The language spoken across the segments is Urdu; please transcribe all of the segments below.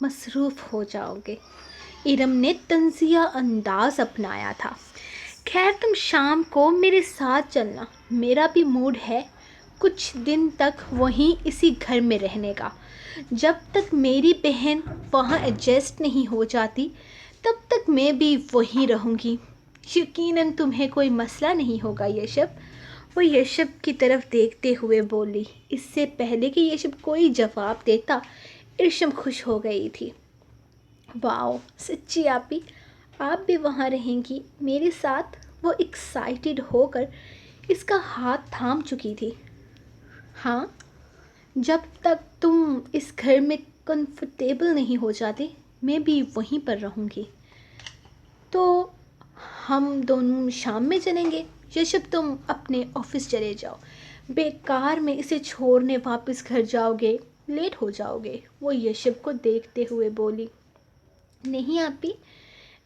مصروف ہو جاؤ گے۔ ارم نے طنزیہ انداز اپنایا تھا۔ خیر تم شام کو میرے ساتھ چلنا، میرا بھی موڈ ہے کچھ دن تک وہیں اسی گھر میں رہنے کا۔ جب تک میری بہن وہاں ایڈجسٹ نہیں ہو جاتی تب تک میں بھی وہیں رہوں گی۔ یقیناً تمہیں کوئی مسئلہ نہیں ہوگا یشب، وہ یشب کی طرف دیکھتے ہوئے بولی۔ اس سے پہلے کہ یشب کوئی جواب دیتا ارشم خوش ہو گئی تھی۔ واؤ سچی آپی، آپ بھی وہاں رہیں گی میرے ساتھ؟ وہ ایکسائٹیڈ ہو کر اس کا ہاتھ تھام چکی تھی۔ ہاں، جب تک تم اس گھر میں کمفرٹیبل نہیں ہو جاتے میں بھی وہیں پر رہوں گی۔ تو ہم دونوں شام میں چلیں گے؟ یشب تم اپنے آفس چلے جاؤ، بیکار میں اسے چھوڑنے واپس گھر جاؤ گے، لیٹ ہو جاؤ گے، وہ یشب کو دیکھتے ہوئے بولی۔ نہیں آپی،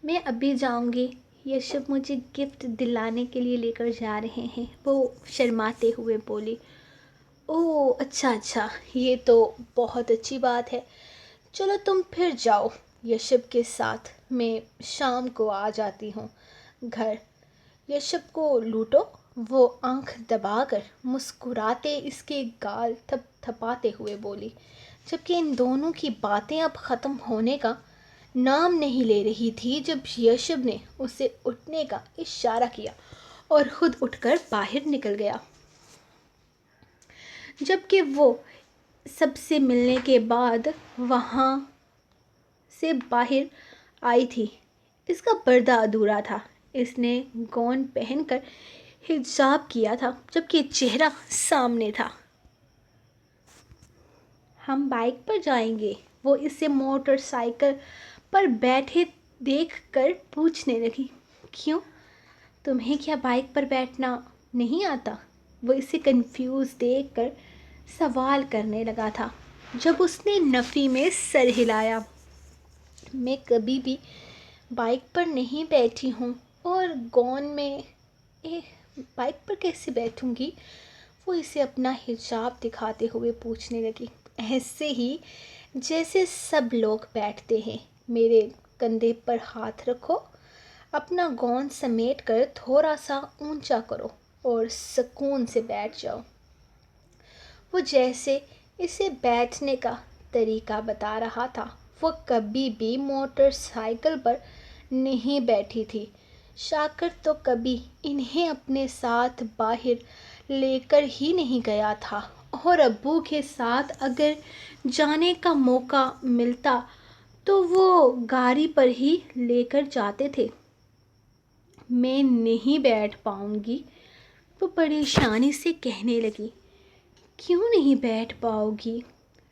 میں ابھی جاؤں گی، یشب مجھے گفٹ دلانے کے لیے لے کر جا رہے ہیں، وہ شرماتے ہوئے بولی۔ اوہ اچھا، یہ تو بہت اچھی بات ہے، چلو تم پھر جاؤ یشب کے ساتھ، میں شام کو آ جاتی ہوں گھر۔ یشب کو لوٹو، وہ آنکھ دبا کر مسکراتے اس کے گال تھپ تھپاتے ہوئے بولی، جبکہ ان دونوں کی باتیں اب ختم ہونے کا نام نہیں لے رہی تھی جب یشب نے اسے اٹھنے کا اشارہ کیا اور خود اٹھ کر باہر نکل گیا۔ جبکہ وہ سب سے ملنے کے بعد وہاں سے باہر آئی تھی، اس کا پردہ ادھورا تھا۔ اس نے گون پہن کر حجاب کیا تھا جبکہ چہرہ سامنے تھا۔ ہم بائک پر جائیں گے، وہ اسے موٹر سائیکل پر بیٹھے دیکھ کر پوچھنے لگی۔ کیوں، تمہیں کیا بائک پر بیٹھنا نہیں آتا؟ وہ اسے کنفیوز دیکھ کر سوال کرنے لگا تھا جب اس نے نفی میں سر ہلایا۔ میں کبھی بھی بائک پر نہیں بیٹھی ہوں، اور گون میں بائک پر کیسے بیٹھوں گی؟ وہ اسے اپنا حجاب دکھاتے ہوئے پوچھنے لگی۔ ایسے ہی جیسے سب لوگ بیٹھتے ہیں، میرے کندھے پر ہاتھ رکھو، اپنا گون سمیٹ کر تھوڑا سا اونچا کرو اور سکون سے بیٹھ جاؤ۔ وہ جیسے اسے بیٹھنے کا طریقہ بتا رہا تھا۔ وہ کبھی بھی موٹر سائیکل پر نہیں بیٹھی تھی۔ شاکر تو کبھی انہیں اپنے ساتھ باہر لے کر ہی نہیں گیا تھا، اور ابو کے ساتھ اگر جانے کا موقع ملتا تو وہ گاڑی پر ہی لے کر جاتے تھے۔ میں نہیں بیٹھ پاؤں گی، وہ پریشانی سے کہنے لگی۔ کیوں نہیں بیٹھ پاؤ گی؟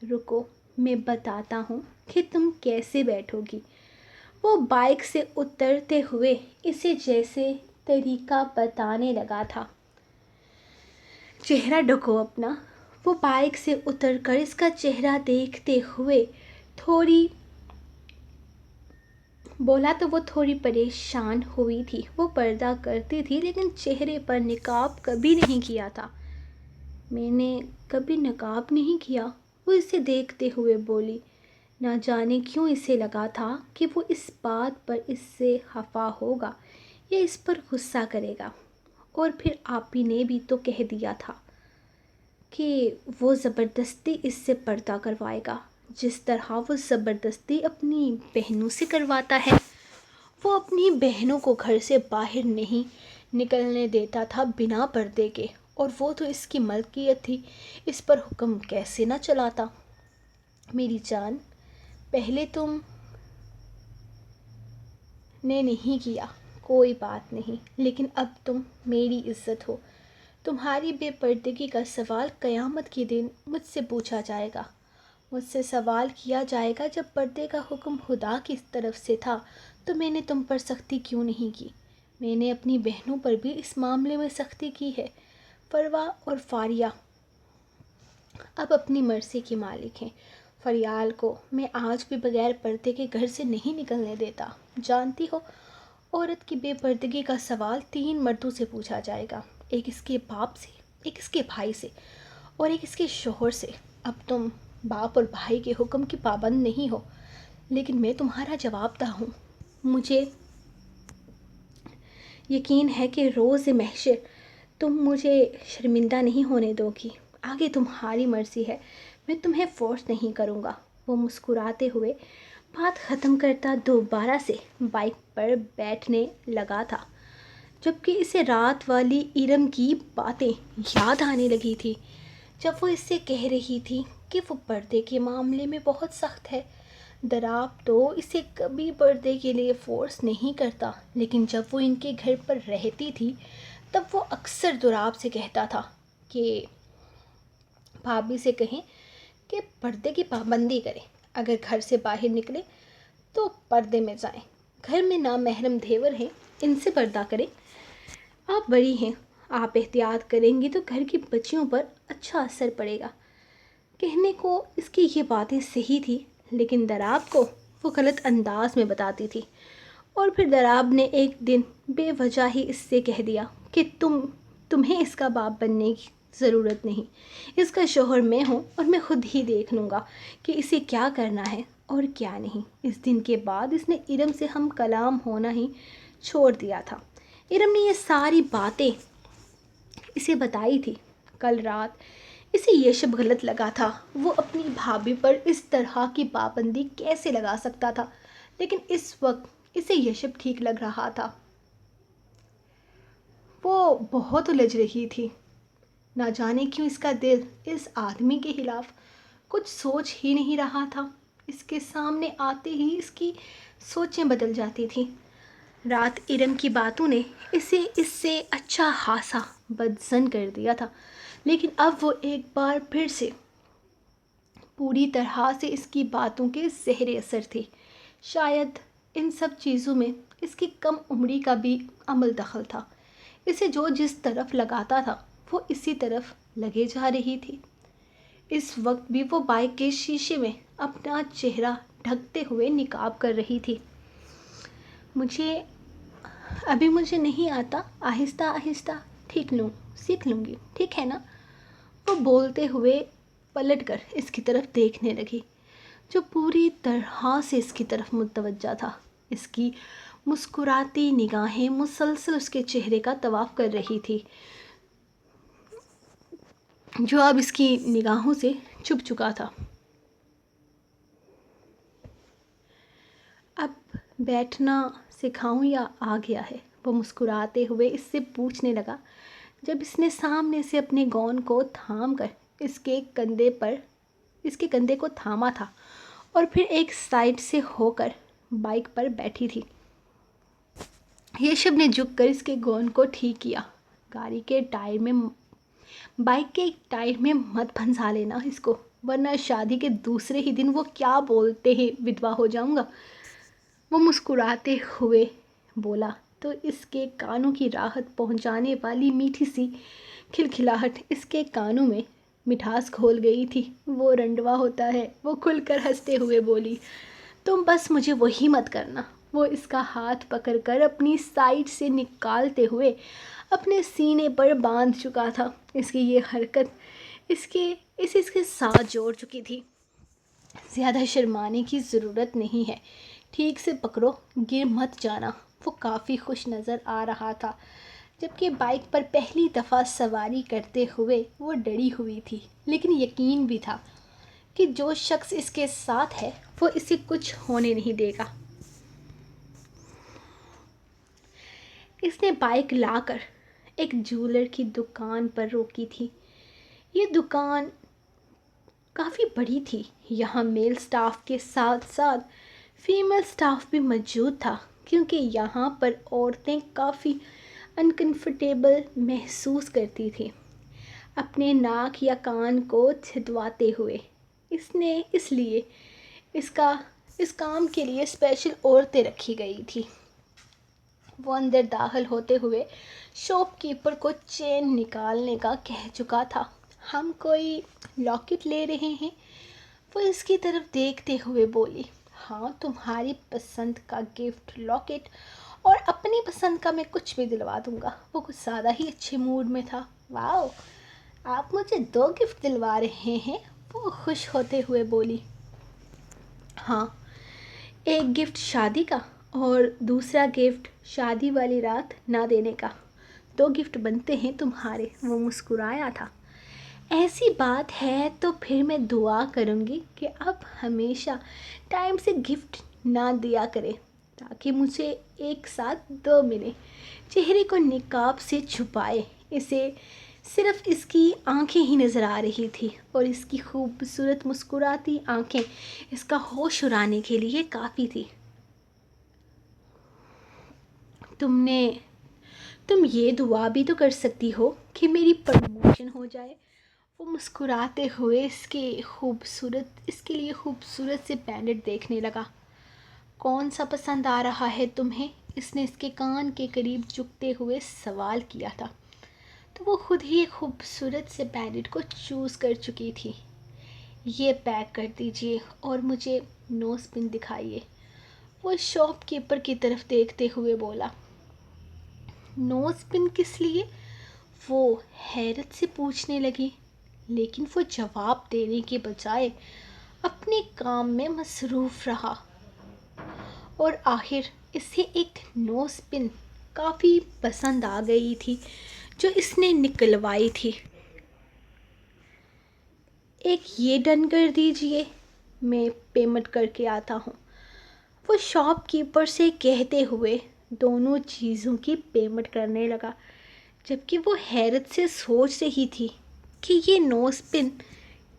رکو میں بتاتا ہوں کہ تم کیسے بیٹھو گی۔ وہ بائک سے اترتے ہوئے اسے جیسے طریقہ بتانے لگا تھا۔ چہرہ ڈھکو اپنا۔ وہ بائک سے اتر کر اس کا چہرہ دیکھتے ہوئے بولا تو وہ تھوڑی پریشان ہوئی تھی۔ وہ پردہ کرتی تھی لیکن چہرے پر نقاب کبھی نہیں کیا تھا۔ میں نے کبھی نقاب نہیں کیا، وہ اسے دیکھتے ہوئے بولی۔ نہ جانے کیوں اسے لگا تھا کہ وہ اس بات پر اس سے خفا ہوگا یا اس پر غصہ کرے گا، اور پھر آپی نے بھی تو کہہ دیا تھا کہ وہ زبردستی اس سے پردہ کروائے گا، جس طرح وہ زبردستی اپنی بہنوں سے کرواتا ہے۔ وہ اپنی بہنوں کو گھر سے باہر نہیں نکلنے دیتا تھا بنا پردے کے، اور وہ تو اس کی ملکیت تھی، اس پر حکم کیسے نہ چلاتا۔ میری جان، پہلے تم نے نہیں کیا، کوئی بات نہیں، لیکن اب تم میری عزت ہو۔ تمہاری بے پردگی کا سوال قیامت کے دن مجھ سے پوچھا جائے گا۔ مجھ سے سوال کیا جائے گا جب پردے کا حکم خدا کی طرف سے تھا تو میں نے تم پر سختی کیوں نہیں کی؟ میں نے اپنی بہنوں پر بھی اس معاملے میں سختی کی ہے۔ فروا اور فاریہ اب اپنی مرضی کی مالک ہیں۔ فریال کو میں آج بھی بغیر پردے کے گھر سے نہیں نکلنے دیتا۔ جانتی ہو، عورت کی بے پردگی کا سوال 3 مردوں سے پوچھا جائے گا، ایک اس کے باپ سے، ایک اس کے بھائی سے، اور ایک اس کے شوہر سے۔ اب تم باپ اور بھائی کے حکم کی پابند نہیں ہو، لیکن میں تمہارا جواب دہ ہوں. مجھے یقین ہے کہ روز محشر تم مجھے شرمندہ نہیں ہونے دو گی. آگے تمہاری مرضی ہے، میں تمہیں فورس نہیں کروں گا. وہ مسکراتے ہوئے بات ختم کرتا دوبارہ سے بائک پر بیٹھنے لگا تھا، جبکہ اسے رات والی ارم کی باتیں یاد آنے لگی تھی، جب وہ اس سے کہہ رہی تھی کہ وہ پردے کے معاملے میں بہت سخت ہے. دراب تو اسے کبھی پردے کے لیے فورس نہیں کرتا، لیکن جب وہ ان کے گھر پر رہتی تھی تب وہ اکثر دراب سے کہتا تھا کہ بھابھی سے کہیں کہ پردے کی پابندی کریں، اگر گھر سے باہر نکلے تو پردے میں جائیں، گھر میں نامحرم دیور ہیں ان سے پردہ کریں. آپ بڑی ہیں، آپ احتیاط کریں گی تو گھر کی بچیوں پر اچھا اثر پڑے گا. کہنے کو اس کی یہ باتیں صحیح تھی، لیکن دراب کو وہ غلط انداز میں بتاتی تھی. اور پھر دراب نے ایک دن بے وجہ ہی اس سے کہہ دیا کہ تمہیں اس کا باپ بننے کی ضرورت نہیں، اس کا شوہر میں ہوں اور میں خود ہی دیکھ لوں گا کہ اسے کیا کرنا ہے اور کیا نہیں. اس دن کے بعد اس نے ارم سے ہم کلام ہونا ہی چھوڑ دیا تھا. ارم نے یہ ساری باتیں اسے بتائی تھی. کل رات اسے یہ شب غلط لگا تھا، وہ اپنی بھابھی پر اس طرح کی پابندی کیسے لگا سکتا تھا، لیکن اس وقت اسے یہ شب ٹھیک لگ رہا تھا. وہ بہت الجھ رہی تھی، نہ جانے کیوں اس کا دل اس آدمی کے خلاف کچھ سوچ ہی نہیں رہا تھا. اس کے سامنے آتے ہی اس کی سوچیں بدل جاتی تھیں. رات ارم کی باتوں نے اسے اس سے اچھا خاصا بدظن کر دیا تھا، لیکن اب وہ ایک بار پھر سے پوری طرح سے اس کی باتوں کے زہر اثر تھی. شاید ان سب چیزوں میں اس کی کم عمری کا بھی عمل دخل تھا. اسے جو جس طرف لگاتا تھا وہ اسی طرف لگے جا رہی تھی. اس وقت بھی وہ بائک کے شیشے میں اپنا چہرہ ڈھکتے ہوئے نقاب کر رہی تھی. مجھے نہیں آتا، آہستہ آہستہ سیکھ لوں گی، ٹھیک ہے نا؟ وہ بولتے ہوئے پلٹ کر اس کی طرف دیکھنے لگی، جو پوری طرح سے اس کی طرف متوجہ تھا. اس کی مسکراتی نگاہیں مسلسل اس کے چہرے کا طواف کر رہی تھی، جو اب اس کی نگاہوں سے چھپ چکا تھا. اب بیٹھنا سکھاؤں یا آ گیا ہے؟ وہ مسکراتے ہوئے اس سے پوچھنے لگا، جب اس نے سامنے سے اپنے گون کو تھام کر اس کے کندھے کو تھاما تھا اور پھر ایک سائڈ سے ہو کر بائک پر بیٹھی تھی. یشب نے جھک کر اس کے گون کو ٹھیک کیا. بائک کے ٹائر میں مت پھنسا لینا اس کو، ورنہ شادی کے دوسرے ہی دن وہ کیا بولتے ہیں ودوا ہو جاؤں گا. وہ مسکراتے ہوئے بولا تو اس کے کانوں کی راحت پہنچانے والی میٹھی سی کھلکھلاہٹ اس کے کانوں میں مٹھاس کھول گئی تھی. وہ رنڈوا ہوتا ہے، وہ کھل کر ہنستے ہوئے بولی، تم بس مجھے وہی مت کرنا. وہ اس کا ہاتھ پکڑ کر اپنی سائڈ سے نکالتے ہوئے اپنے سینے پر باندھ چکا تھا. اس کی یہ حرکت اسے اس کے ساتھ جوڑ چکی تھی. زیادہ شرمانے کی ضرورت نہیں ہے، ٹھیک سے پکڑو، گر مت جانا. وہ کافی خوش نظر آ رہا تھا، جبکہ بائک پر پہلی دفعہ سواری کرتے ہوئے وہ ڈری ہوئی تھی، لیکن یقین بھی تھا کہ جو شخص اس کے ساتھ ہے وہ اسے کچھ ہونے نہیں دے گا. اس نے بائک لا کر ایک جیولر کی دکان پر روکی تھی. یہ دکان کافی بڑی تھی، یہاں میل سٹاف کے ساتھ ساتھ فیمیل سٹاف بھی موجود تھا، کیونکہ یہاں پر عورتیں کافی انکمفرٹیبل محسوس کرتی تھیں اپنے ناک یا کان کو چھدواتے ہوئے. اس لیے اس کام کے لیے اسپیشل عورتیں رکھی گئی تھی. وہ اندر داخل ہوتے ہوئے شاپ کیپر کو چین نکالنے کا کہہ چکا تھا. ہم کوئی لاکٹ لے رہے ہیں؟ وہ اس کی طرف دیکھتے ہوئے بولی. ہاں، تمہاری پسند کا گفٹ لاکٹ، اور اپنی پسند کا میں کچھ بھی دلوا دوں گا. وہ کچھ زیادہ ہی اچھے موڈ میں تھا. واو، آپ مجھے 2 گفٹ دلوا رہے ہیں؟ وہ خوش ہوتے ہوئے بولی. ہاں، ایک گفٹ شادی کا اور دوسرا گفٹ شادی والی رات نہ دینے کا، 2 گفٹ بنتے ہیں تمہارے۔ وہ مسکرایا تھا۔ ایسی بات ہے تو پھر میں دعا کروں گی کہ اب ہمیشہ ٹائم سے گفٹ نہ دیا کرے تاکہ مجھے ایک ساتھ 2 ملے۔ چہرے کو نقاب سے چھپائے اسے صرف اس کی آنکھیں ہی نظر آ رہی تھی، اور اس کی خوبصورت مسکراتی آنکھیں اس کا ہوش اڑانے کے لیے کافی تھی۔ تم یہ دعا بھی تو کر سکتی ہو کہ میری پروموشن ہو جائے۔ وہ مسکراتے ہوئے اس کے لیے خوبصورت سے بینڈٹ دیکھنے لگا۔ کون سا پسند آ رہا ہے تمہیں؟ اس نے اس کے کان کے قریب جھکتے ہوئے سوال کیا تھا، تو وہ خود ہی ایک خوبصورت سے بینڈٹ کو چوز کر چکی تھی۔ یہ پیک کر دیجئے اور مجھے نوز پن دکھائیے، وہ شاپ کیپر کی طرف دیکھتے ہوئے بولا۔ نوز پن کس لیے؟ وہ حیرت سے پوچھنے لگی، لیکن وہ جواب دینے کے بجائے اپنے کام میں مصروف رہا، اور آخر اسے ایک نوز پن کافی پسند آ گئی تھی جو اس نے نکلوائی تھی۔ ایک یہ ڈن کر دیجئے، میں پیمنٹ کر کے آتا ہوں، وہ شاپ کیپر سے کہتے ہوئے دونوں چیزوں کی پیمنٹ کرنے لگا، جبکہ وہ حیرت سے سوچ رہی تھی کہ یہ نوز پن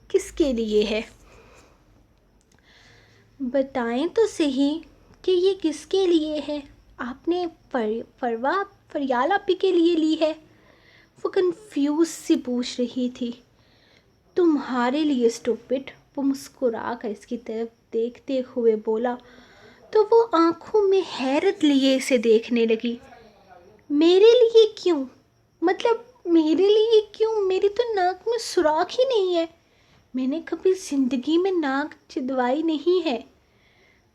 کس کے لیے ہے۔ بتائیں تو صحیح کہ یہ کس کے لیے ہے؟ آپ نے فریال آپی کے لیے لی ہے؟ وہ کنفیوز سی پوچھ رہی تھی۔ تمہارے لیے اسٹوپڈ، وہ مسکرا کر اس کی طرف دیکھتے ہوئے بولا، تو وہ آنکھوں میں حیرت لیے اسے دیکھنے لگی۔ میرے لیے کیوں؟ مطلب میرے لیے کیوں؟ میری تو ناک میں سوراخ ہی نہیں ہے، میں نے کبھی زندگی میں ناک چدوائی نہیں ہے۔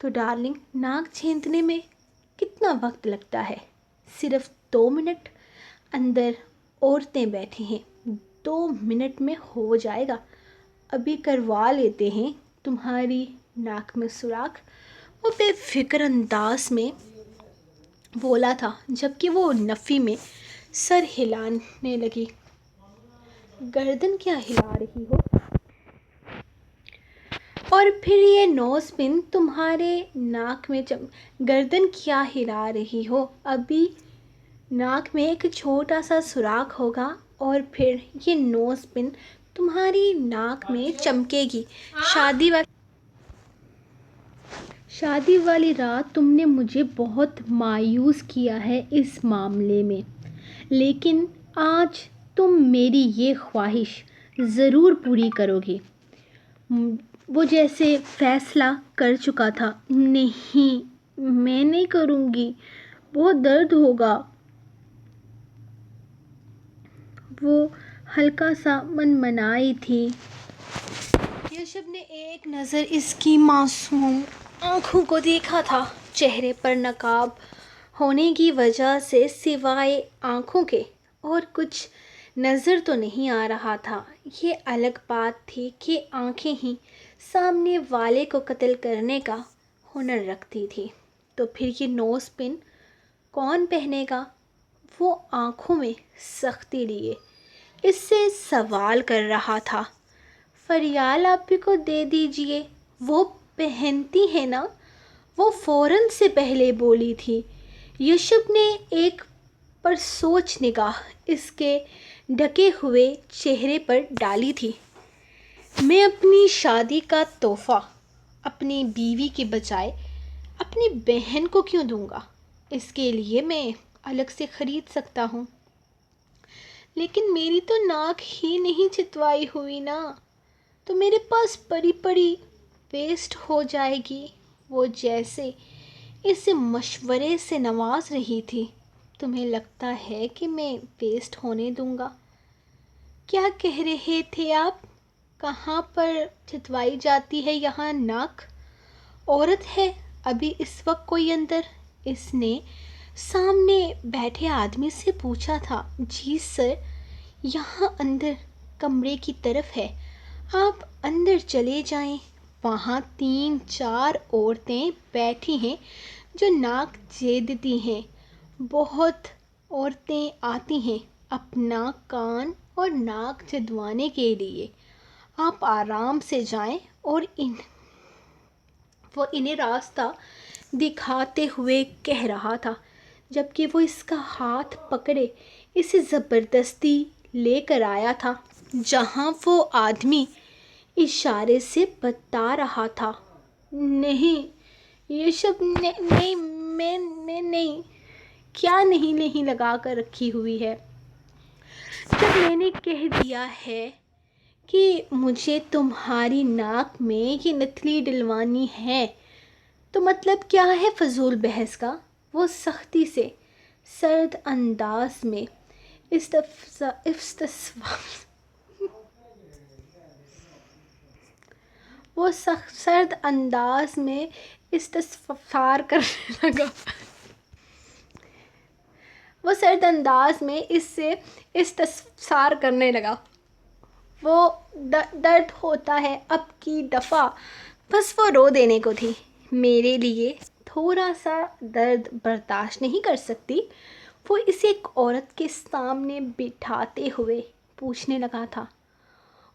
تو ڈارلنگ، ناک چھیدنے میں کتنا وقت لگتا ہے؟ صرف 2 منٹ۔ اندر عورتیں بیٹھی ہیں، 2 منٹ میں ہو جائے گا، ابھی کروا لیتے ہیں تمہاری ناک میں سوراخ، وہ بے فکر انداز میں بولا تھا، جبکہ وہ نفی میں سر ہلانے لگی۔ گردن کیا ہلا رہی ہو؟ اور پھر یہ نوز پن تمہارے ناک میں گردن کیا ہلا رہی ہو؟ ابھی ناک میں ایک چھوٹا سا سوراخ ہوگا اور پھر یہ نوز پن تمہاری ناک میں چمکے گی۔ شادی والی رات تم نے مجھے بہت مایوس کیا ہے اس معاملے میں، لیکن آج تم میری یہ خواہش ضرور پوری کرو گی۔ وہ جیسے فیصلہ کر چکا تھا۔ نہیں، میں نہیں کروں گی، بہت درد ہوگا۔ وہ ہلکا سا منمنائی تھی۔ یشب نے ایک نظر اس کی معصوم آنکھوں کو دیکھا تھا۔ چہرے پر نقاب ہونے کی وجہ سے سوائے آنکھوں کے اور کچھ نظر تو نہیں آ رہا تھا۔ یہ الگ بات تھی کہ آنکھیں ہی سامنے والے کو قتل کرنے کا ہنر رکھتی تھی، تو پھر یہ نوز پن کون پہنے گا؟ وہ آنکھوں میں سختی لیے اس سے سوال کر رہا تھا۔ فریال آپی کو دے دیجئے، وہ پہنتی ہے نا، وہ فوراً سے پہلے بولی تھی۔ یشب نے ایک پرسوچ نگاہ اس کے ڈھکے ہوئے چہرے پر ڈالی تھی۔ میں اپنی شادی کا تحفہ اپنی بیوی کے بجائے اپنی بہن کو کیوں دوں گا؟ اس کے لیے میں الگ سے خرید سکتا ہوں۔ لیکن میری تو ناک ہی نہیں چتوائی ہوئی نا، تو میرے پاس پڑی پڑی ویسٹ ہو جائے گی۔ وہ جیسے اسے مشورے سے نواز رہی تھی۔ تمہیں لگتا ہے کہ میں ویسٹ ہونے دوں گا؟ کیا کہہ رہے تھے آپ؟ کہاں پر چتوائی جاتی ہے یہاں ناک؟ عورت ہے ابھی اس وقت کوئی اندر؟ اس نے سامنے بیٹھے آدمی سے پوچھا تھا۔ جی سر، یہاں اندر کمرے کی طرف ہے، آپ اندر چلے جائیں، وہاں 3-4 عورتیں بیٹھی ہیں جو ناک چیدتی ہیں۔ بہت عورتیں آتی ہیں اپنا کان اور ناک چدوانے کے لیے۔ آپ آرام سے جائیں۔ اور وہ انہیں راستہ دکھاتے ہوئے کہہ رہا تھا، جبکہ وہ اس کا ہاتھ پکڑے اسے زبردستی لے کر آیا تھا جہاں وہ آدمی اشارے سے بتا رہا تھا۔ نہیں یہ شب نہیں، میں نہیں، کیا نہیں لگا کر رکھی ہوئی ہے؟ جب میں نے کہہ دیا ہے کہ مجھے تمہاری ناک میں یہ نتلی ڈلوانی ہے تو مطلب کیا ہے فضول بحث کا؟ وہ سختی سے سرد انداز میں استفسار کرنے لگا۔ وہ درد ہوتا ہے اب کی دفعہ بس وہ رو دینے کو تھی، میرے لیے تھوڑا سا درد برداشت نہیں کر سکتی؟ وہ اسے ایک عورت کے سامنے بٹھاتے ہوئے پوچھنے لگا تھا،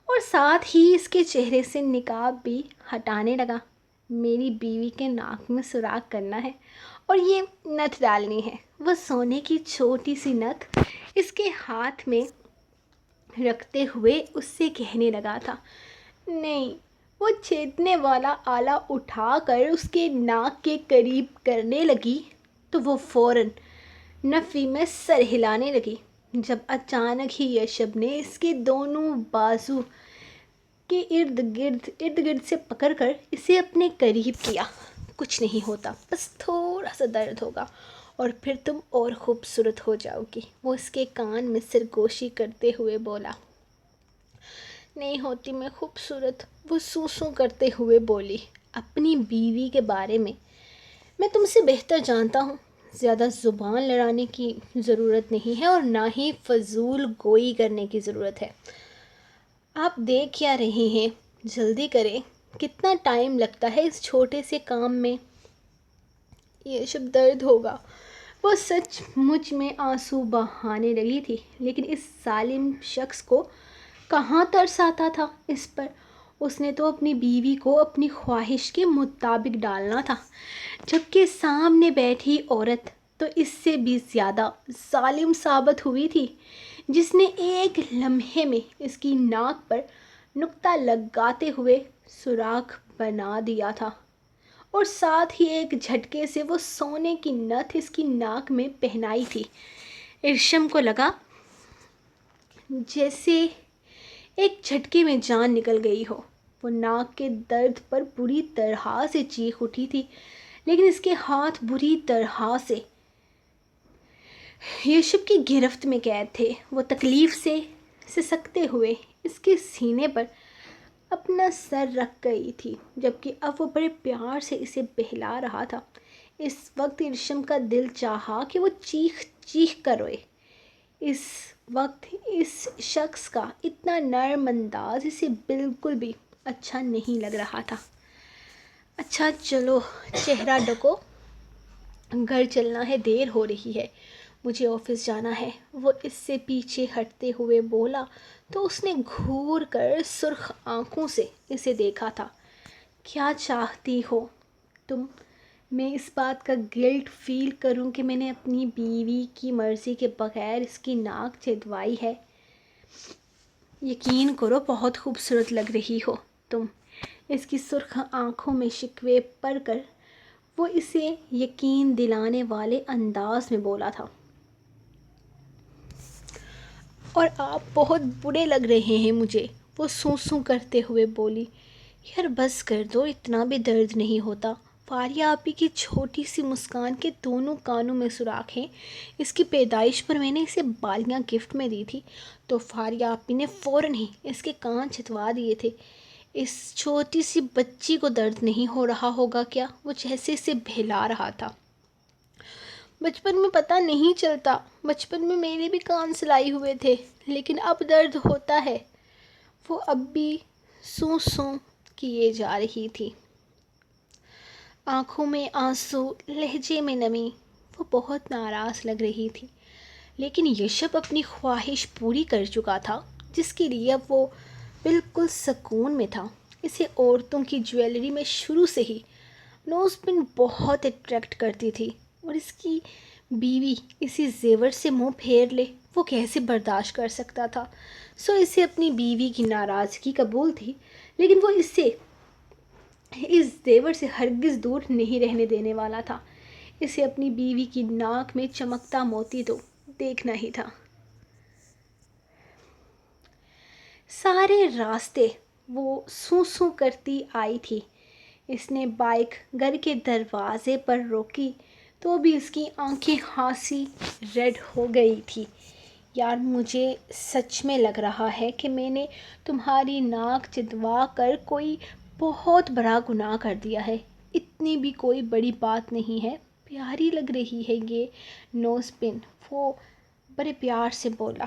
اور ساتھ ہی اس کے چہرے سے نقاب بھی ہٹانے لگا۔ میری بیوی کے ناک میں سوراخ کرنا ہے اور یہ نتھ ڈالنی ہے۔ وہ سونے کی چھوٹی سی نتھ اس کے ہاتھ میں رکھتے ہوئے اس سے کہنے لگا تھا، نہیں۔ وہ چھیدنے والا آلہ اٹھا کر اس کے ناک کے قریب کرنے لگی تو وہ فوراً نفی میں سر ہلانے لگی، جب اچانک ہی یشب نے اس کے دونوں بازو کے ارد گرد سے پکڑ کر اسے اپنے قریب کیا۔ کچھ نہیں ہوتا، بس تھوڑا سا درد ہوگا اور پھر تم اور خوبصورت ہو جاؤ گی، وہ اس کے کان میں سرگوشی کرتے ہوئے بولا۔ نہیں ہوتی میں خوبصورت، وہ سوں کرتے ہوئے بولی۔ اپنی بیوی کے بارے میں تم سے بہتر جانتا ہوں، زیادہ زبان لڑانے کی ضرورت نہیں ہے اور نہ ہی فضول گوئی کرنے کی ضرورت ہے۔ آپ دیکھ کیا رہے ہیں؟ جلدی کریں، کتنا ٹائم لگتا ہے اس چھوٹے سے کام میں؟ یہ شب درد ہوگا۔ وہ سچ مچ میں آنسو بہانے لگی تھی، لیکن اس ظالم شخص کو کہاں ترس آتا تھا اس پر؟ اس نے تو اپنی بیوی کو اپنی خواہش کے مطابق ڈالنا تھا، جبکہ سامنے بیٹھی عورت تو اس سے بھی زیادہ ظالم ثابت ہوئی تھی، جس نے ایک لمحے میں اس کی ناک پر نقطہ لگاتے ہوئے سوراخ بنا دیا تھا، اور ساتھ ہی ایک جھٹکے سے وہ سونے کی نتھ اس کی ناک میں پہنائی تھی۔ ارشم کو لگا جیسے ایک جھٹکے میں جان نکل گئی ہو۔ وہ ناک کے درد پر بری طرح سے چیخ اٹھی تھی، لیکن اس کے ہاتھ بری طرح سے یشب کی گرفت میں قید تھے۔ وہ تکلیف سے سسکتے ہوئے اس کے سینے پر اپنا سر رکھ گئی تھی، جبکہ اب وہ بڑے پیار سے اسے بہلا رہا تھا۔ اس وقت ارشم کا دل چاہا کہ وہ چیخ کر روئے۔ اس وقت اس شخص کا اتنا نرم انداز اسے بالکل بھی اچھا نہیں لگ رہا تھا۔ اچھا چلو چہرہ ڈھکو، گھر چلنا ہے، دیر ہو رہی ہے، مجھے آفس جانا ہے۔ وہ اس سے پیچھے ہٹتے ہوئے بولا تو اس نے گھور کر سرخ آنکھوں سے اسے دیکھا تھا۔ کیا چاہتی ہو تم؟ میں اس بات کا گلٹ فیل کروں کہ میں نے اپنی بیوی کی مرضی کے بغیر اس کی ناک چدوائی ہے؟ یقین کرو بہت خوبصورت لگ رہی ہو تم۔ اس کی سرخ آنکھوں میں شکوے پڑھ کر وہ اسے یقین دلانے والے انداز میں بولا تھا۔ اور آپ بہت برے لگ رہے ہیں مجھے، وہ سوں کرتے ہوئے بولی۔ یار بس کر دو، اتنا بھی درد نہیں ہوتا۔ فاریہ آپی کی چھوٹی سی مسکان کے دونوں کانوں میں سوراخ ہیں۔ اس کی پیدائش پر میں نے اسے بالیاں گفٹ میں دی تھی تو فاریہ آپی نے فوراً ہی اس کے کان چھدوا دیے تھے۔ اس چھوٹی سی بچی کو درد نہیں ہو رہا ہوگا کیا؟ وہ جیسے اسے بہلا رہا تھا۔ بچپن میں پتہ نہیں چلتا، بچپن میں میرے بھی کان سلائے ہوئے تھے، لیکن اب درد ہوتا ہے۔ وہ اب بھی سوں کیے جا رہی تھی۔ آنکھوں میں آنسو، لہجے میں نمی، وہ بہت ناراض لگ رہی تھی، لیکن یشب اپنی خواہش پوری کر چکا تھا جس کے لیے اب وہ بالکل سکون میں تھا۔ اسے عورتوں کی جویلری میں شروع سے ہی نوز پن بہت اٹریکٹ کرتی تھی، اور اس کی بیوی اسی زیور سے منہ پھیر لے وہ کیسے برداشت کر سکتا تھا؟ سو اسے اپنی بیوی کی ناراضگی قبول تھی، لیکن وہ اسے اس زیور سے ہرگز دور نہیں رہنے دینے والا تھا۔ اسے اپنی بیوی کی ناک میں چمکتا موتی تو دیکھنا ہی تھا۔ سارے راستے وہ سوں سوں کرتی آئی تھی۔ اس نے بائک گھر کے دروازے پر روکی تو بھی اس کی آنکھیں خاصی ریڈ ہو گئی تھی۔ یار مجھے سچ میں لگ رہا ہے کہ میں نے تمہاری ناک چدوا کر کوئی بہت بڑا گناہ کر دیا ہے۔ اتنی بھی کوئی بڑی بات نہیں ہے، پیاری لگ رہی ہے یہ نوز پن، وہ بڑے پیار سے بولا،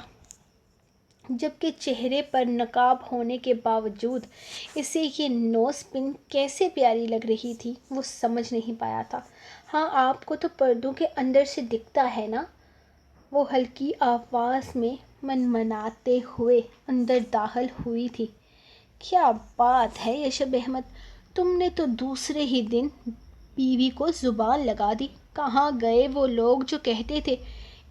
جبکہ چہرے پر نقاب ہونے کے باوجود اسے یہ نوز پن کیسے پیاری لگ رہی تھی وہ سمجھ نہیں پایا تھا۔ ہاں آپ کو تو پردوں کے اندر سے دکھتا ہے نا، وہ ہلکی آواز میں منمناتے ہوئے اندر داخل ہوئی تھی۔ کیا بات ہے یشب احمد، تم نے تو دوسرے ہی دن بیوی کو زبان لگا دی۔ کہاں گئے وہ لوگ جو کہتے تھے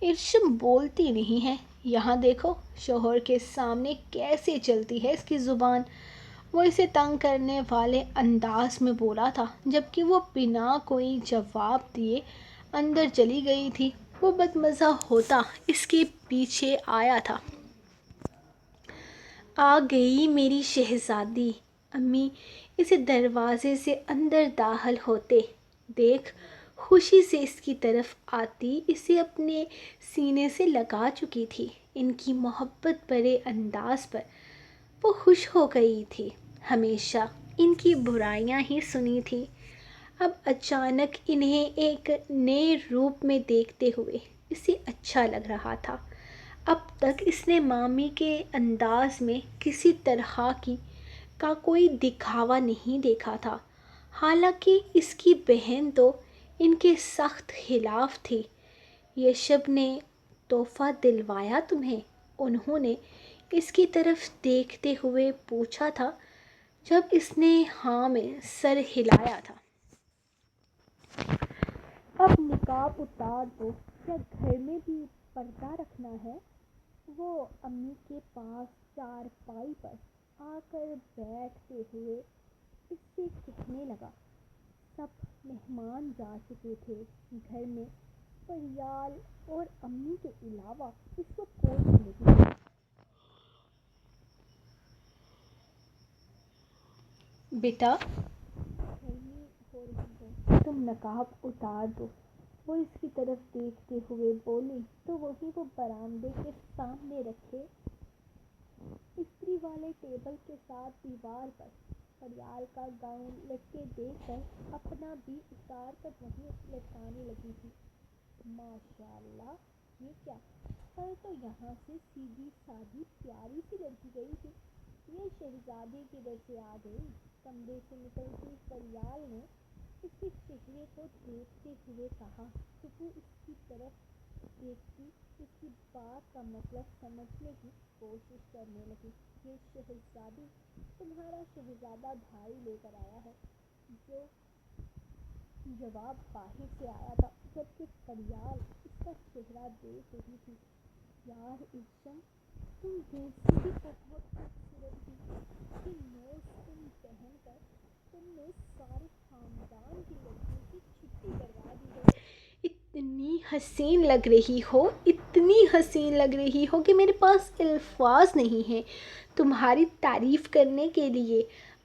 ارشم بولتی نہیں ہے؟ یہاں دیکھو شوہر کے سامنے کیسے چلتی ہے اس کی زبان۔ وہ اسے تنگ کرنے والے انداز میں بولا تھا، جبکہ وہ بنا کوئی جواب دیے اندر چلی گئی تھی۔ وہ بدمزہ ہوتا اس کے پیچھے آیا تھا۔ آ گئی میری شہزادی، امی اسے دروازے سے اندر داخل ہوتے دیکھ خوشی سے اس کی طرف آتی اسے اپنے سینے سے لگا چکی تھی۔ ان کی محبت بھرے انداز پر وہ خوش ہو گئی تھی۔ ہمیشہ ان کی برائیاں ہی سنی تھی، اب اچانک انہیں ایک نئے روپ میں دیکھتے ہوئے اسے اچھا لگ رہا تھا۔ اب تک اس نے مامی کے انداز میں کسی طرح کا کوئی دکھاوا نہیں دیکھا تھا، حالانکہ اس کی بہن تو ان کے سخت خلاف تھی۔ یشب نے تحفہ دلوایا تمہیں؟ انہوں نے اس کی طرف دیکھتے ہوئے پوچھا تھا جب اس نے ہاں میں سر ہلایا تھا۔ اب نقاب اتار دو، کیا گھر میں بھی پردہ رکھنا ہے؟ وہ امی کے پاس چارپائی پر آ کر بیٹھتے ہوئے اس سے کہنے لگا۔ سب مہمان جا چکے تھے گھر میں، فریال اور امی کے علاوہ اس کو کوئی نہیں تھا۔ بیٹا گرمی ہو رہی ہے، تم نقاب اتار دو، وہ اس کی طرف دیکھتے ہوئے بولی تو وہی وہ برآمدے کے سامنے رکھے استری والے ٹیبل کے ساتھ دیوار پر فریال کا گاؤن لٹکے دیکھ کر اپنا بھی اتار کر وہیں لٹکانے لگی تھی۔ ماشاءاللہ، یہ کیا؟ کل تو یہاں سے سیدھی سادھی پیاری سی لڑکی گئی تھی، یہ شہزادی کدھر سے آ گئی؟ کمرے سے نکلتی فریال نے اس کے چہرے کو دیکھتے ہوئے کہا تو وہ اس کی طرف دیکھتی اس کی بات کا مطلب سمجھنے کی کوشش کرنے لگی۔ یہ شہزادی تمہارا شہزادہ بھائی لے کر آیا ہے، جو جواب باہر سے آیا تھا، جبکہ فریال اس کا چہرہ دیکھ رہی تھی۔ یار ارشم، تم ویسے بھی بہت خوبصورت تھی کہ نوز پن پہن کر تم نے سارے خاندان کی لڑکیوں کی چھٹی کروا دی ہے۔ اتنی حسین لگ رہی ہو، اتنی حسین لگ رہی ہو کہ میرے پاس الفاظ نہیں ہیں تمہاری تعریف کرنے کے لیے۔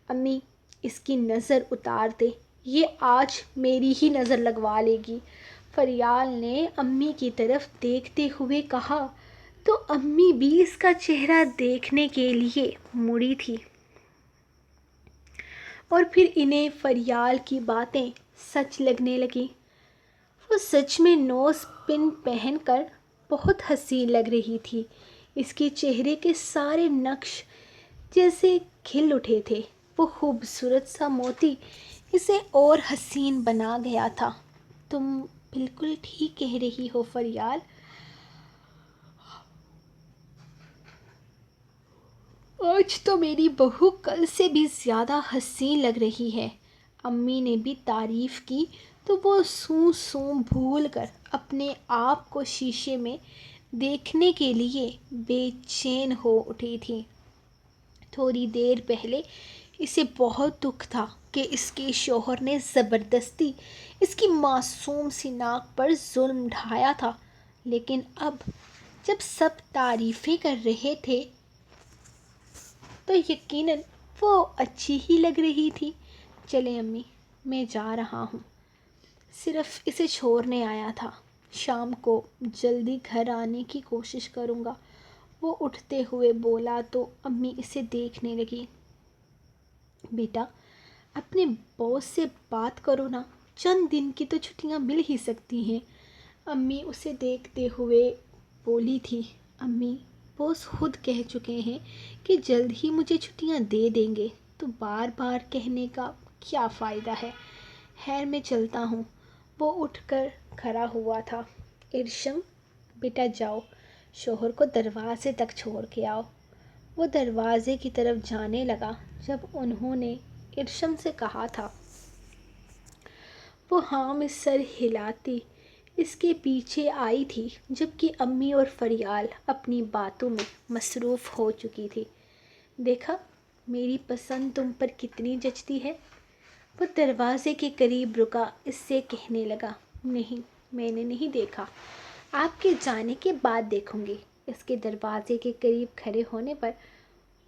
امی اس کی نظر اتار دے، یہ آج میری ہی نظر لگوا لے گی، فریال نے امی کی طرف دیکھتے ہوئے کہا تو امی بھی اس کا چہرہ دیکھنے کے لیے مڑی تھی، اور پھر انہیں فریال کی باتیں سچ لگنے لگیں۔ وہ سچ میں نوز پن پہن کر بہت حسین لگ رہی تھی۔ اس کے چہرے کے سارے نقش جیسے کھل اٹھے تھے۔ وہ خوبصورت سا موتی اسے اور حسین بنا گیا تھا۔ تم بالکل ٹھیک کہہ رہی ہو فریال، آج تو میری بہو کل سے بھی زیادہ حسین لگ رہی ہے۔ امی نے بھی تعریف کی تو وہ سوں سوں بھول کر اپنے آپ کو شیشے میں دیکھنے کے لیے بے چین ہو اٹھی تھی۔ تھوڑی دیر پہلے اسے بہت دکھ تھا کہ اس کے شوہر نے زبردستی اس کی معصوم سی ناک پر ظلم ڈھایا تھا، لیکن اب جب سب تعریفیں کر رہے تھے تو یقیناً وہ اچھی ہی لگ رہی تھی۔ چلے امی، میں جا رہا ہوں، صرف اسے چھوڑنے آیا تھا، شام کو جلدی گھر آنے کی کوشش کروں گا۔ وہ اٹھتے ہوئے بولا تو امی اسے دیکھنے لگی۔ بیٹا، اپنے باس سے بات کرو نا، چند دن کی تو چھٹیاں مل ہی سکتی ہیں۔ امی اسے دیکھتے ہوئے بولی تھی، امی باس خود کہہ چکے ہیں کہ جلد ہی مجھے چھٹیاں دے دیں گے، تو بار بار کہنے کا کیا فائدہ ہے۔ خیر میں چلتا ہوں۔ وہ اٹھ کر کھڑا ہوا تھا۔ ارشم، بیٹا جاؤ، شوہر کو دروازے تک چھوڑ کے آؤ۔ وہ دروازے کی طرف جانے لگا جب انہوں نے ارشم سے کہا تھا۔ وہ ہاں میں سر ہلاتی اس کے پیچھے آئی تھی، جبکہ امی اور فریال اپنی باتوں میں مصروف ہو چکی تھی۔ دیکھا میری پسند تم پر کتنی جچتی ہے؟ وہ دروازے کے قریب رکا اس سے کہنے لگا۔ نہیں، میں نے نہیں دیکھا، آپ کے جانے کے بعد دیکھوں گی۔ اس کے دروازے کے قریب کھڑے ہونے پر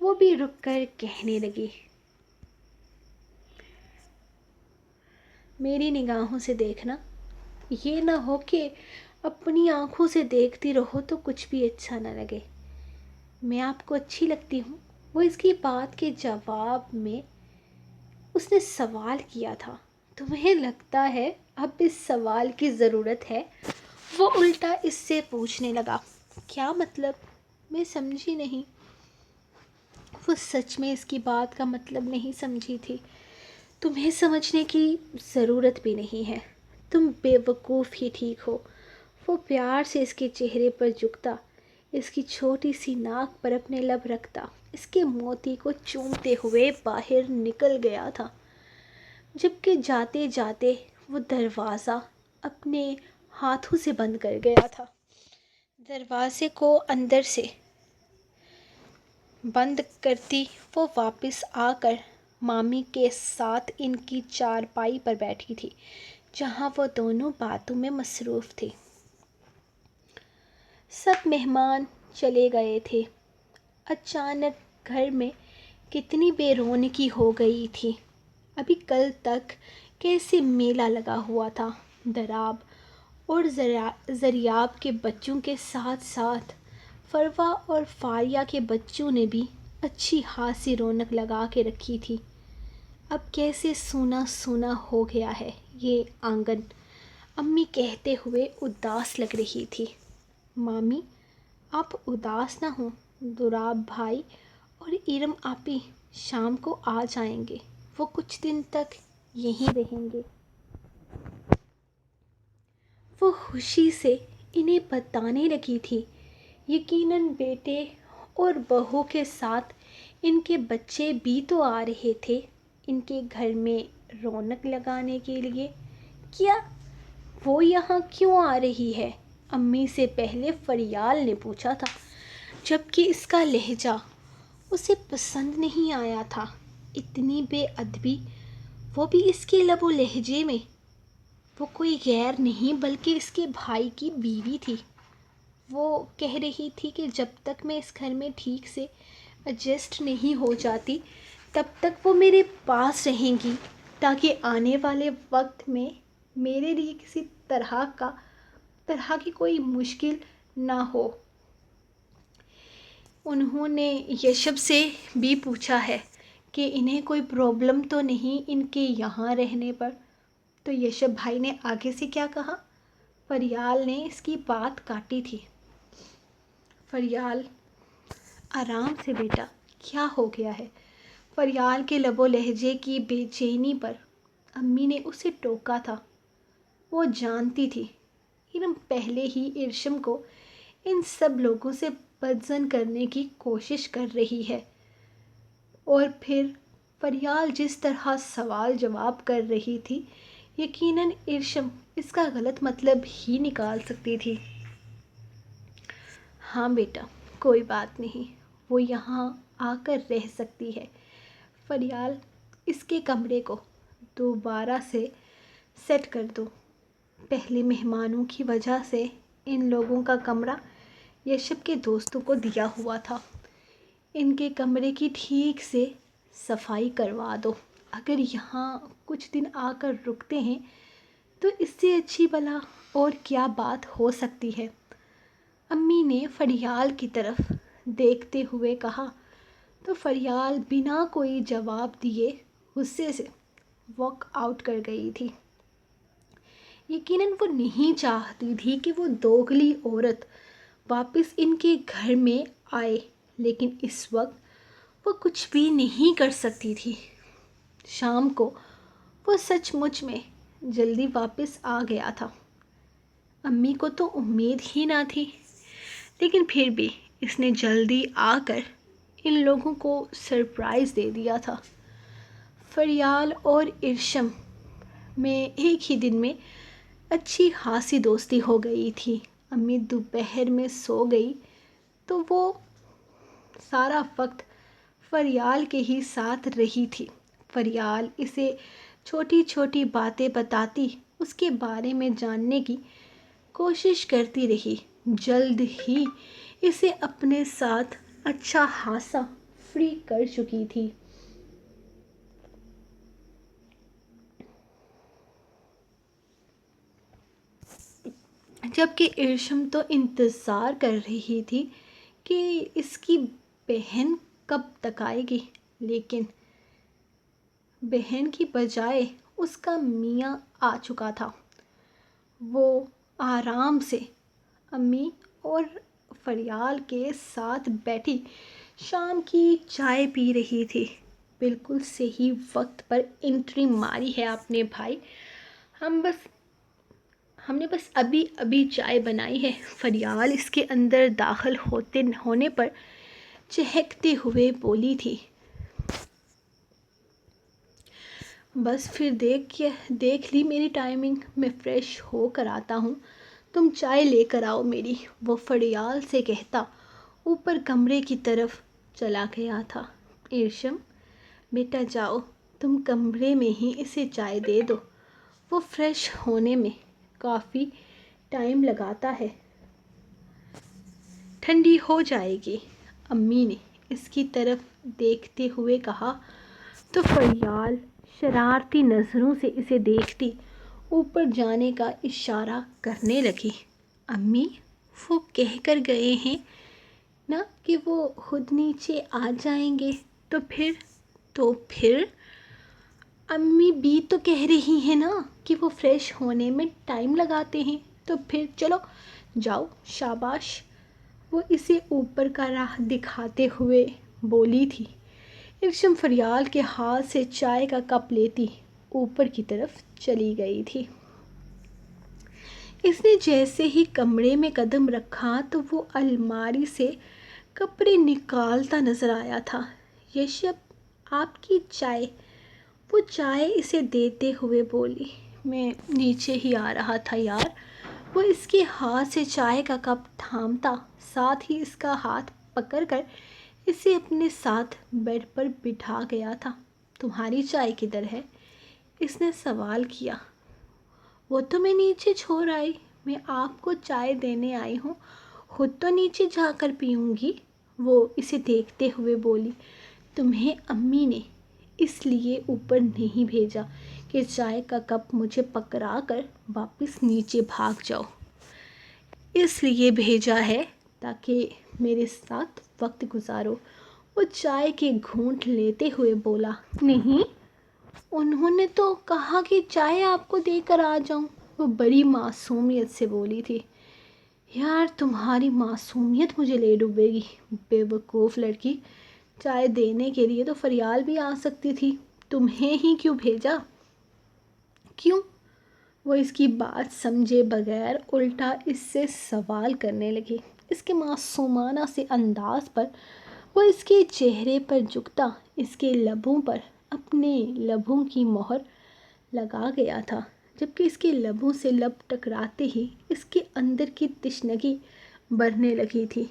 وہ بھی رک کر کہنے لگی، میری نگاہوں سے دیکھنا، یہ نہ ہو کہ اپنی آنکھوں سے دیکھتی رہو تو کچھ بھی اچھا نہ لگے۔ میں آپ کو اچھی لگتی ہوں؟ وہ اس کی بات کے جواب میں اس نے سوال کیا تھا۔ تمہیں لگتا ہے اب اس سوال کی ضرورت ہے؟ وہ الٹا اس سے پوچھنے لگا۔ کیا مطلب؟ میں سمجھی نہیں۔ وہ سچ میں اس کی بات کا مطلب نہیں سمجھی تھی۔ تمہیں سمجھنے کی ضرورت بھی نہیں ہے، تم بے وقوف ہی ٹھیک ہو۔ وہ پیار سے اس کے چہرے پر جھکتا، اس کی چھوٹی سی ناک پر اپنے لب رکھتا، اس کے موتی کو چومتے ہوئے باہر نکل گیا تھا، جبکہ جاتے جاتے وہ دروازہ اپنے ہاتھوں سے بند کر گیا تھا۔ دروازے کو اندر سے بند کرتی وہ واپس آ کر مامی کے ساتھ ان کی چارپائی پر بیٹھی تھی، جہاں وہ دونوں باتوں میں مصروف تھے۔ سب مہمان چلے گئے تھے۔ اچانک گھر میں کتنی بے رونقی ہو گئی تھی۔ ابھی کل تک کیسے میلہ لگا ہوا تھا۔ دراب اور زریاب کے بچوں کے ساتھ ساتھ فروا اور فاریہ کے بچوں نے بھی اچھی خاصی رونق لگا کے رکھی تھی۔ اب کیسے سونا سونا ہو گیا ہے یہ آنگن، امی کہتے ہوئے اداس لگ رہی تھی۔ مامی، آپ اداس نہ ہوں، دراب بھائی اور ارم آپی شام کو آ جائیں گے، وہ کچھ دن تک یہیں رہیں گے۔ وہ خوشی سے انہیں بتانے لگی تھی۔ یقیناً بیٹے اور بہو کے ساتھ ان کے بچے بھی تو آ رہے تھے ان کے گھر میں رونق لگانے کے لیے۔ کیا وہ یہاں کیوں آ رہی ہے؟ امی سے پہلے فریال نے پوچھا تھا، جبکہ اس کا لہجہ اسے پسند نہیں آیا تھا۔ اتنی بے ادبی، وہ بھی اس کے لب و لہجے میں۔ وہ کوئی غیر نہیں بلکہ اس کے بھائی کی بیوی تھی۔ وہ کہہ رہی تھی کہ جب تک میں اس گھر میں ٹھیک سے ایڈجسٹ نہیں ہو جاتی تب تک وہ میرے پاس رہیں گی، تاکہ آنے والے وقت میں میرے لیے کسی طرح کی کوئی مشکل نہ ہو۔ انہوں نے یشب سے بھی پوچھا ہے کہ انہیں کوئی پرابلم تو نہیں ان کے یہاں رہنے پر؟ تو یشب بھائی نے آگے سے کیا کہا؟ فریال نے اس کی بات کاٹی تھی۔ فریال، آرام سے بیٹا، کیا ہو گیا ہے؟ فریال کے لب و لہجے کی بے چینی پر امی نے اسے ٹوکا تھا۔ وہ جانتی تھی ارم پہلے ہی ارشم کو ان سب لوگوں سے بدظن کرنے کی کوشش کر رہی ہے، اور پھر فریال جس طرح سوال جواب کر رہی تھی یقیناً ارشم اس کا غلط مطلب ہی نکال سکتی تھی۔ ہاں بیٹا، کوئی بات نہیں، وہ یہاں آ کر رہ سکتی ہے۔ فریال، اس کے کمرے کو دوبارہ سے سیٹ کر دو۔ پہلے مہمانوں کی وجہ سے ان لوگوں کا کمرہ یشب کے دوستوں کو دیا ہوا تھا۔ ان کے کمرے کی ٹھیک سے صفائی کروا دو۔ اگر یہاں کچھ دن آ کر رکتے ہیں تو اس سے اچھی بلا اور کیا بات ہو سکتی ہے؟ امی نے فریال کی طرف دیکھتے ہوئے کہا تو فریال بنا کوئی جواب دیے غصے سے واک آؤٹ کر گئی تھی۔ یقیناً وہ نہیں چاہتی تھی کہ وہ دوگلی عورت واپس ان کے گھر میں آئے، لیکن اس وقت وہ کچھ بھی نہیں کر سکتی تھی۔ شام کو وہ سچ مچ میں جلدی واپس آ گیا تھا۔ امی کو تو امید ہی نہ تھی، لیکن پھر بھی اس نے جلدی آ کر ان لوگوں کو سرپرائز دے دیا تھا۔ فریال اور ارشم میں ایک ہی دن میں اچھی خاصی دوستی ہو گئی تھی۔ امی دوپہر میں سو گئی تو وہ سارا وقت فریال کے ہی ساتھ رہی تھی۔ فریال اسے چھوٹی چھوٹی باتیں بتاتی، اس کے بارے میں جاننے کی کوشش کرتی رہی۔ جلد ہی اسے اپنے ساتھ اچھا خاصا فری کر چکی تھی۔ جبکہ ارشم تو انتظار کر رہی تھی کہ اس کی بہن کب تک آئے گی، لیکن بہن کی بجائے اس کا میاں آ چکا تھا۔ وہ آرام سے امی اور فریال کے ساتھ بیٹھی شام کی چائے پی رہی تھی۔ بالکل صحیح وقت پر انٹری ماری ہے آپ نے بھائی، ہم نے بس ابھی چائے بنائی ہے۔ فریال اس کے اندر داخل ہونے پر چہکتے ہوئے بولی تھی۔ بس پھر دیکھ لی میری ٹائمنگ، میں فریش ہو کر آتا ہوں، تم چائے لے کر آؤ میری، وہ فریال سے کہتا اوپر کمرے کی طرف چلا گیا تھا۔ ارشم بیٹا جاؤ، تم کمرے میں ہی اسے چائے دے دو، وہ فریش ہونے میں کافی ٹائم لگاتا ہے، ٹھنڈی ہو جائے گی، امی نے اس کی طرف دیکھتے ہوئے کہا تو فریال شرارتی نظروں سے اسے دیکھتی اوپر جانے کا اشارہ کرنے لگی۔ امی وہ کہہ کر گئے ہیں نا کہ وہ خود نیچے آ جائیں گے، تو پھر امی بھی تو کہہ رہی ہیں نا کہ وہ فریش ہونے میں ٹائم لگاتے ہیں، تو پھر چلو جاؤ شاباش، وہ اسے اوپر کا راہ دکھاتے ہوئے بولی تھی۔ ارشم فریال کے ہاتھ سے چائے کا کپ لیتی اوپر کی طرف چلی گئی تھی۔ اس نے جیسے ہی کمرے میں قدم رکھا تو وہ الماری سے کپڑے نکالتا نظر آیا تھا۔ یشب آپ کی چائے، وہ چائے اسے دیتے ہوئے بولی۔ میں نیچے ہی آ رہا تھا یار، وہ اس کے ہاتھ سے چائے کا کپ تھامتا، ساتھ ہی اس کا ہاتھ پکڑ کر اسے اپنے ساتھ بیڈ پر بٹھا گیا تھا۔ تمہاری چائے کدھر ہے؟ اس نے سوال کیا۔ وہ تو میں نیچے چھوڑ آئی، میں آپ کو چائے دینے آئی ہوں، خود تو نیچے جا کر پیوں گی، وہ اسے دیکھتے ہوئے بولی۔ تمہیں امی نے اس لیے اوپر نہیں بھیجا کہ چائے کا کپ مجھے پکڑا کر واپس نیچے بھاگ جاؤ، اس لیے بھیجا ہے تاکہ میرے ساتھ وقت گزارو، وہ چائے کے گھونٹ لیتے ہوئے بولا۔ نہیں، انہوں نے تو کہا کہ چائے آپ کو دے کر آ جاؤں، وہ بڑی معصومیت سے بولی تھی۔ یار تمہاری معصومیت مجھے لے ڈوبے گی، بے وقوف لڑکی، چائے دینے کے لیے تو فریال بھی آ سکتی تھی، تمہیں ہی کیوں بھیجا؟ کیوں؟ وہ اس کی بات سمجھے بغیر الٹا اس سے سوال کرنے لگی۔ اس کے معصومانہ سے انداز پر وہ اس کے چہرے پر جھکتا اس کے لبوں پر اپنے لبوں کی مہر لگا گیا تھا، جبکہ اس کے لبوں سے لب ٹکراتے ہی اس کے اندر کی تشنگی بڑھنے لگی تھی۔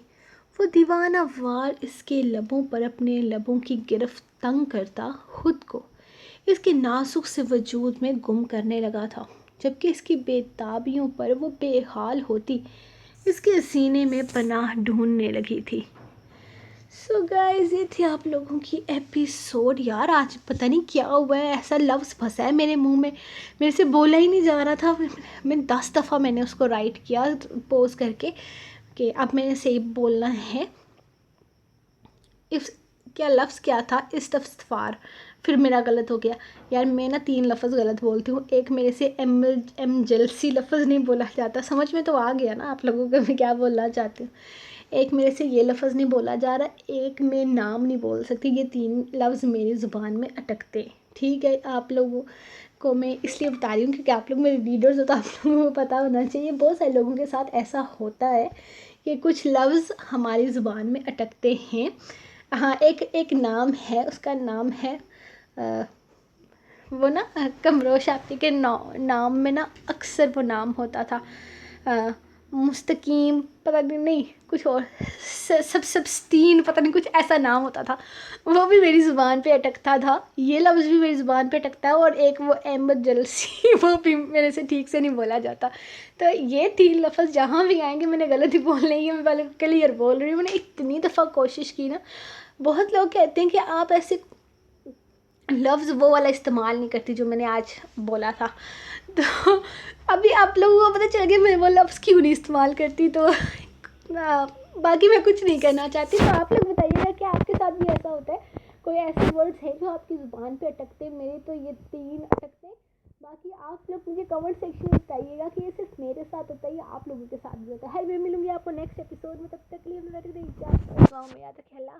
وہ دیوانہ وار اس کے لبوں پر اپنے لبوں کی گرفت تنگ کرتا خود کو اس کے نازک سے وجود میں گم کرنے لگا تھا، جبکہ اس کی بے تابیوں پر وہ بے حال ہوتی اس کے سینے میں پناہ ڈھونڈنے لگی تھی۔ سو گائز، یہ تھی آپ لوگوں کی ایپیسوڈ۔ یار آج پتہ نہیں کیا ہوا ہے، ایسا لفظ پھنسا ہے میرے منہ میں، میرے سے بولا ہی نہیں جا رہا تھا۔ میں 10 دفعہ میں نے اس کو رائٹ کیا پوز کر کے کہ اب میں نے صحیح بولنا ہے۔ کیا لفظ کیا تھا؟ استغفار، پھر میرا غلط ہو گیا۔ یار میں نا 3 لفظ غلط بولتی ہوں، ایک میرے سے ایمرجنسی لفظ نہیں بولا جاتا، سمجھ میں تو آ گیا نا آپ لوگوں کو میں کیا بولنا چاہتی ہوں۔ ایک میرے سے یہ لفظ نہیں بولا جا رہا، ایک میں نام نہیں بول سکتی، یہ 3 لفظ میری زبان میں اٹکتے۔ ٹھیک ہے، آپ لوگوں کو میں اس لیے بتا رہی ہوں کیونکہ آپ لوگ میرے ریڈرز ہو تو آپ لوگوں کو پتہ ہونا چاہیے۔ بہت سارے لوگوں کے ساتھ ایسا ہوتا ہے کہ کچھ لفظ ہماری زبان میں اٹکتے ہیں۔ ہاں، ایک نام ہے، اس کا نام ہے وہ نا کمروش آپی کے نام میں نا اکثر وہ نام ہوتا تھا مستقیم، پتہ نہیں کچھ اور، سبستین، پتہ نہیں کچھ ایسا نام ہوتا تھا، وہ بھی میری زبان پہ اٹکتا تھا۔ یہ لفظ بھی میری زبان پہ اٹکتا ہے، اور ایک وہ ایمرجنسی وہ بھی میرے سے ٹھیک سے نہیں بولا جاتا۔ تو یہ 3 لفظ جہاں بھی آئیں گے میں نے غلط ہی بولنے کی، میں پہلے کلیئر بول رہی ہوں۔ میں نے اتنی دفعہ کوشش کی نا، بہت لوگ کہتے ہیں کہ آپ ایسے لفظ وہ والا استعمال نہیں کرتی جو میں نے آج بولا تھا، تو ابھی آپ لوگوں کو پتہ چل گیا میں وہ لفظ کیوں نہیں استعمال کرتی۔ تو باقی میں کچھ نہیں کرنا چاہتی، تو آپ لوگ بتائیے گا کہ آپ کے ساتھ بھی ایسا ہوتا ہے، کوئی ایسے ورڈز ہیں جو آپ کی زبان پہ اٹکتے؟ میرے تو یہ 3 اٹکتے۔ باقی آپ لوگ مجھے کمنٹ سیکشن میں بتائیے گا کہ یہ صرف میرے ساتھ ہوتا ہے یا آپ لوگوں کے ساتھ بھی ہوتا ہے۔ میں ملوں گی آپ کو نیکسٹ ایپیسوڈ میں، تب تک کے لیے میں یاد رکھیں اللہ۔